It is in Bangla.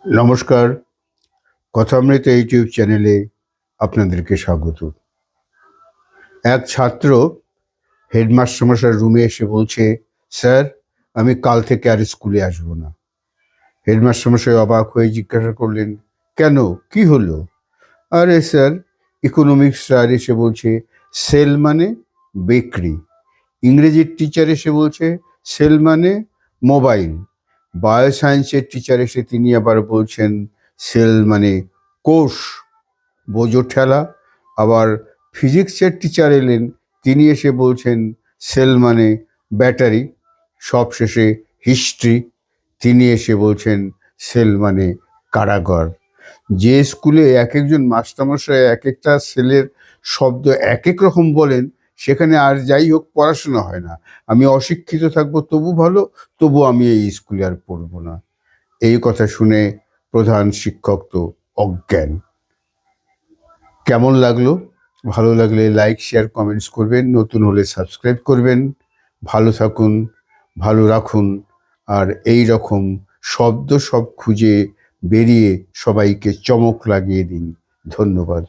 নমস্কার, কথামৃত ইউটিউব চ্যানেলে আপনাদেরকে স্বাগত। এক ছাত্র হেডমাস্টারমশাইয়ের রুমে এসে বলছে, স্যার আমি কাল থেকে আর স্কুলে আসবো না। হেডমাস্টারমশাই অবাক হয়ে জিজ্ঞাসা করলেন, কেন, কি হলো? আরে স্যার, ইকোনমিক্স স্যার এসে বলছে সেল মানে বেকরি, ইংরেজির টিচার এসে বলছে সেল মানে মোবাইল, বায়োসায়েন্সের টিচার এসে তিনি আবার বলছেন সেল মানে কোষ, বোঝো ঠেলা। আবার ফিজিক্সের টিচার এলেন, তিনি এসে বলছেন সেল মানে ব্যাটারি। সবশেষে হিস্ট্রি, তিনি এসে বলছেন সেল মানে কারাগার। যে স্কুলে এক একজন মাস্টারমশাই এক একটা সেলের শব্দ এক এক রকম বলেন, সেখানে আর যাই হোক পড়াশোনা হয় না। আমি অশিক্ষিত থাকবো তবু ভালো, তবু আমি এই স্কুলে আর পড়বো না। এই কথা শুনে প্রধান শিক্ষক তো অজ্ঞান। কেমন লাগলো? ভালো লাগলে লাইক, শেয়ার, কমেন্টস করবেন। নতুন হলে সাবস্ক্রাইব করবেন। ভালো থাকুন, ভালো রাখুন। আর এই রকম শব্দ সব খুঁজে বেরিয়ে সবাইকে চমক লাগিয়ে দিন। ধন্যবাদ।